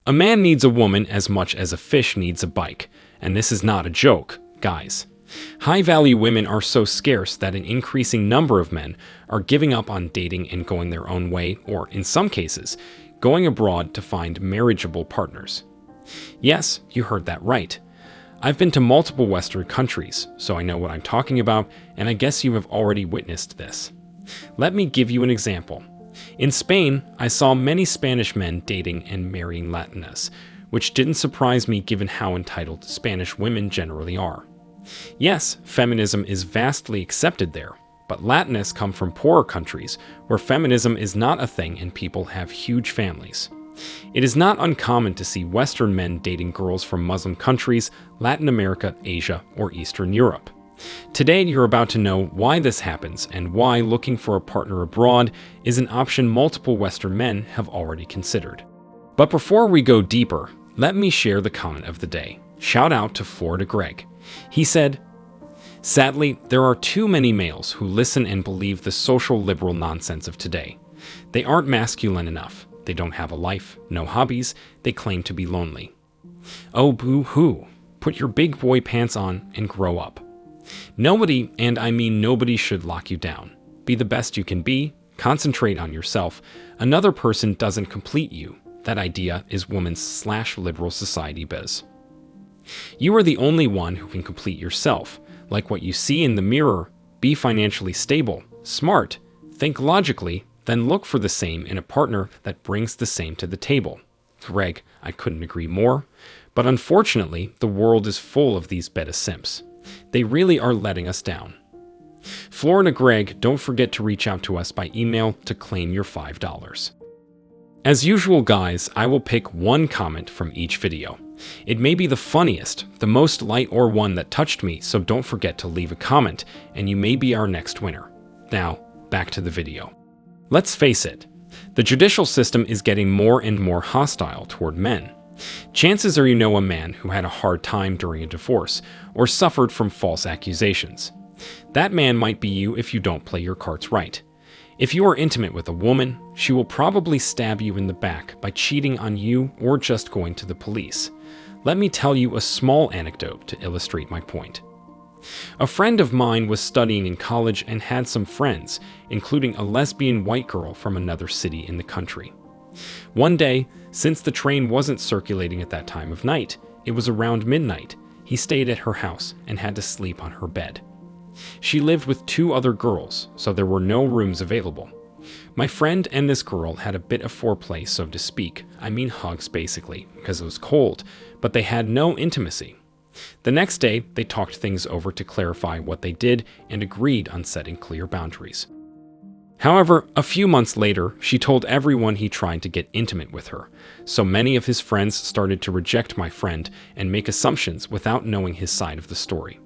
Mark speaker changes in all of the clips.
Speaker 1: A man needs a woman as much as a fish needs a bike, and this is not a joke, guys. High-value women are so scarce that an increasing number of men are giving up on dating and going their own way, or, in some cases, going abroad to find marriageable partners. Yes, you heard that right. I've been to multiple Western countries, so I know what I'm talking about, and I guess you have already witnessed this. Let me give you an example. In Spain, I saw many Spanish men dating and marrying Latinas, which didn't surprise me given how entitled Spanish women generally are. Yes, feminism is vastly accepted there, but Latinas come from poorer countries where feminism is not a thing and people have huge families. It is not uncommon to see Western men dating girls from Muslim countries, Latin America, Asia, or Eastern Europe. Today, you're about to know why this happens and why looking for a partner abroad is an option multiple Western men have already considered. But before we go deeper, let me share the comment of the day. Shout out to Florida Greg. He said, "Sadly, there are too many males who listen and believe the social liberal nonsense of today. They aren't masculine enough. They don't have a life, no hobbies. They claim to be lonely. Oh, boo-hoo. Put your big boy pants on and grow up. Nobody, and I mean nobody, should lock you down. Be the best you can be. Concentrate on yourself. Another person doesn't complete you. That idea is woman's/liberal society biz. You are the only one who can complete yourself. Like what you see in the mirror. Be financially stable, smart, think logically, then look for the same in a partner that brings the same to the table." Greg, I couldn't agree more. But unfortunately, the world is full of these beta simps. They really are letting us down. Florida Greg, don't forget to reach out to us by email to claim your $5. As usual, guys, I will pick one comment from each video. It may be the funniest, the most light, or one that touched me, so don't forget to leave a comment, and you may be our next winner. Now, back to the video. Let's face it, the judicial system is getting more and more hostile toward men. Chances are you know a man who had a hard time during a divorce or suffered from false accusations. That man might be you if you don't play your cards right. If you are intimate with a woman, she will probably stab you in the back by cheating on you or just going to the police. Let me tell you a small anecdote to illustrate my point. A friend of mine was studying in college and had some friends, including a lesbian white girl from another city in the country. One day, since the train wasn't circulating at that time of night, it was around midnight, he stayed at her house and had to sleep on her bed. She lived with 2 other girls, so there were no rooms available. My friend and this girl had a bit of foreplay, so to speak. I mean hugs, basically, because it was cold, but they had no intimacy. The next day, they talked things over to clarify what they did and agreed on setting clear boundaries. However, a few months later, she told everyone he tried to get intimate with her, so many of his friends started to reject my friend and make assumptions without knowing his side of the story.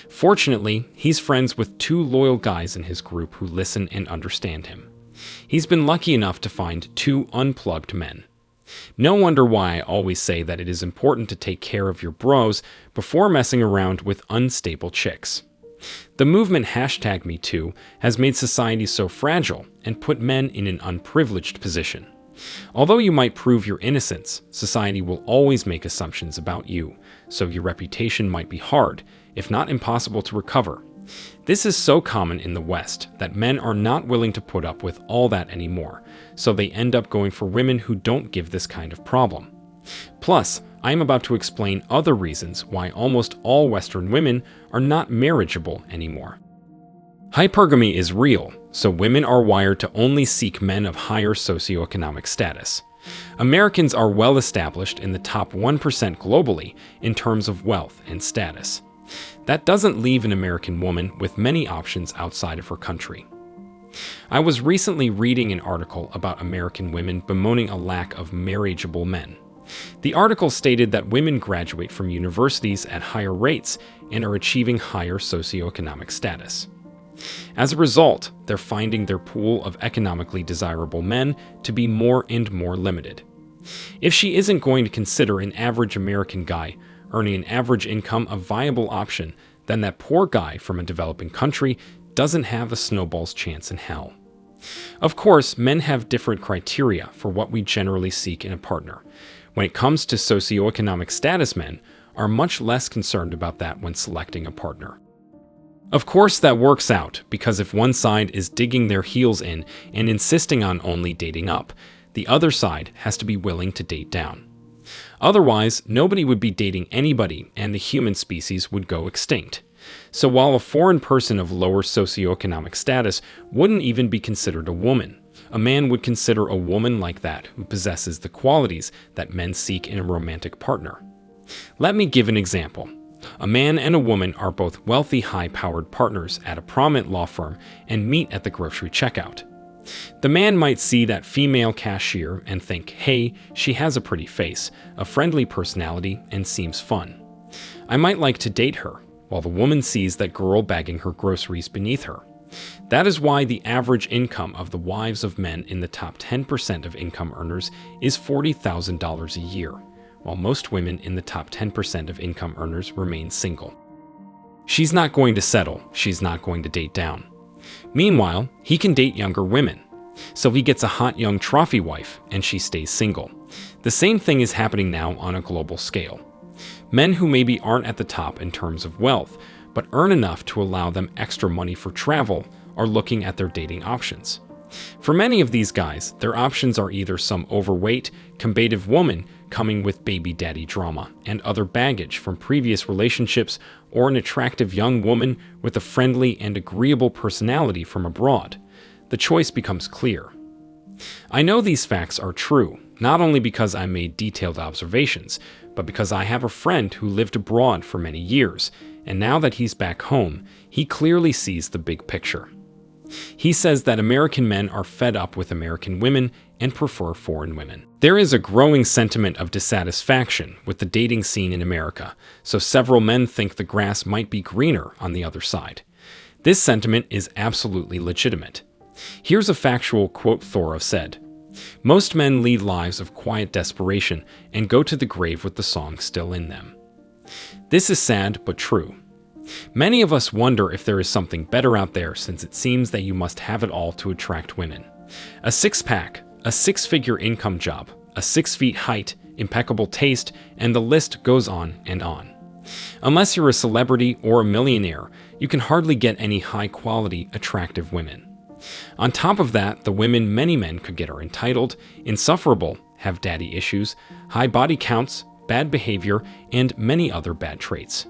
Speaker 1: Fortunately, he's friends with 2 loyal guys in his group who listen and understand him. He's been lucky enough to find 2 unplugged men. No wonder why I always say that it is important to take care of your bros before messing around with unstable chicks. The movement #MeToo has made society so fragile and put men in an unprivileged position. Although you might prove your innocence, society will always make assumptions about you, so your reputation might be hard, if not impossible, to recover. This is so common in the West that men are not willing to put up with all that anymore, so they end up going for women who don't give this kind of problem. Plus, I am about to explain other reasons why almost all Western women are not marriageable anymore. Hypergamy is real, so women are wired to only seek men of higher socioeconomic status. Americans are well established in the top 1% globally in terms of wealth and status. That doesn't leave an American woman with many options outside of her country. I was recently reading an article about American women bemoaning a lack of marriageable men. The article stated that women graduate from universities at higher rates and are achieving higher socioeconomic status. As a result, they're finding their pool of economically desirable men to be more and more limited. If she isn't going to consider an average American guy earning an average income a viable option, then that poor guy from a developing country doesn't have a snowball's chance in hell. Of course, men have different criteria for what we generally seek in a partner. When it comes to socioeconomic status, men are much less concerned about that when selecting a partner. Of course, that works out, because if one side is digging their heels in and insisting on only dating up, the other side has to be willing to date down. Otherwise, nobody would be dating anybody and the human species would go extinct. So while a foreign person of lower socioeconomic status wouldn't even be considered a woman, a man would consider a woman like that who possesses the qualities that men seek in a romantic partner. Let me give an example. A man and a woman are both wealthy, high-powered partners at a prominent law firm and meet at the grocery checkout. The man might see that female cashier and think, hey, she has a pretty face, a friendly personality, and seems fun. I might like to date her, while the woman sees that girl bagging her groceries beneath her. That is why the average income of the wives of men in the top 10% of income earners is $40,000 a year, while most women in the top 10% of income earners remain single. She's not going to settle, she's not going to date down. Meanwhile, he can date younger women. So he gets a hot young trophy wife and she stays single. The same thing is happening now on a global scale. Men who maybe aren't at the top in terms of wealth, but earn enough to allow them extra money for travel, are looking at their dating options. For many of these guys, their options are either some overweight, combative woman coming with baby daddy drama and other baggage from previous relationships, or an attractive young woman with a friendly and agreeable personality from abroad. The choice becomes clear. I know these facts are true, not only because I made detailed observations, but because I have a friend who lived abroad for many years, and now that he's back home, he clearly sees the big picture. He says that American men are fed up with American women and prefer foreign women. There is a growing sentiment of dissatisfaction with the dating scene in America, so several men think the grass might be greener on the other side. This sentiment is absolutely legitimate. Here's a factual quote Thoreau said, "Most men lead lives of quiet desperation and go to the grave with the song still in them." This is sad but true. Many of us wonder if there is something better out there, since it seems that you must have it all to attract women. A six-pack, a six-figure income job, a 6 feet height, impeccable taste, and the list goes on and on. Unless you're a celebrity or a millionaire, you can hardly get any high-quality, attractive women. On top of that, the women many men could get are entitled, insufferable, have daddy issues, high body counts, bad behavior, and many other bad traits.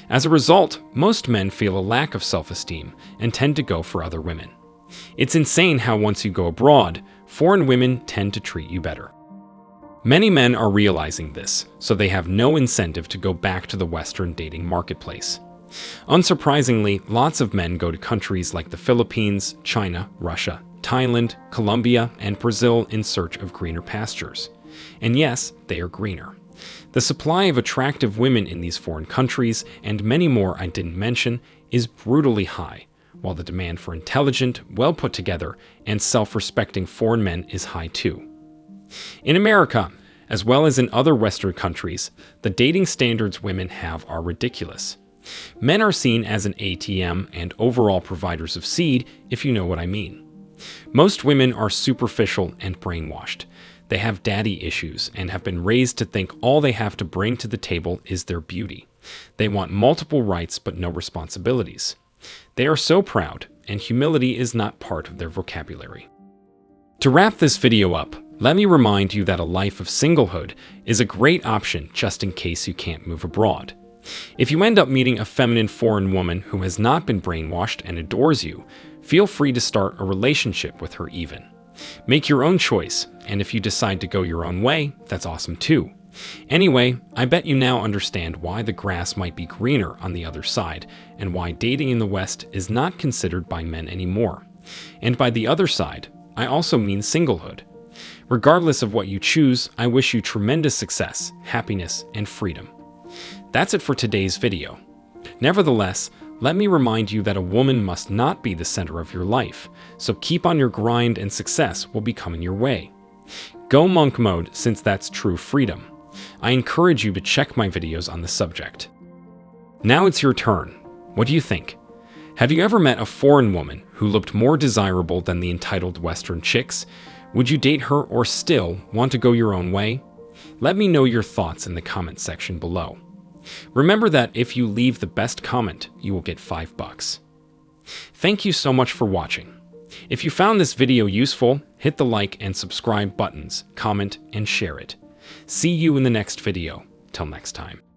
Speaker 1: As a result, most men feel a lack of self-esteem and tend to go for other women. It's insane how once you go abroad, foreign women tend to treat you better. Many men are realizing this, so they have no incentive to go back to the Western dating marketplace. Unsurprisingly, lots of men go to countries like the Philippines, China, Russia, Thailand, Colombia, and Brazil in search of greener pastures. And yes, they are greener. The supply of attractive women in these foreign countries, and many more I didn't mention, is brutally high, while the demand for intelligent, well put together, and self-respecting foreign men is high too. In America, as well as in other Western countries, the dating standards women have are ridiculous. Men are seen as an ATM and overall providers of seed, if you know what I mean. Most women are superficial and brainwashed. They have daddy issues and have been raised to think all they have to bring to the table is their beauty. They want multiple rights but no responsibilities. They are so proud, and humility is not part of their vocabulary. To wrap this video up, let me remind you that a life of singlehood is a great option just in case you can't move abroad. If you end up meeting a feminine foreign woman who has not been brainwashed and adores you, feel free to start a relationship with her even. Make your own choice, and if you decide to go your own way, that's awesome too. Anyway, I bet you now understand why the grass might be greener on the other side, and why dating in the West is not considered by men anymore. And by the other side, I also mean singlehood. Regardless of what you choose, I wish you tremendous success, happiness, and freedom. That's it for today's video. Nevertheless, let me remind you that a woman must not be the center of your life, so keep on your grind and success will be coming your way. Go monk mode, since that's true freedom. I encourage you to check my videos on the subject. Now it's your turn. What do you think? Have you ever met a foreign woman who looked more desirable than the entitled Western chicks? Would you date her or still want to go your own way? Let me know your thoughts in the comment section below. Remember that if you leave the best comment, you will get $5. Thank you so much for watching. If you found this video useful, hit the like and subscribe buttons, comment, and share it. See you in the next video. Till next time.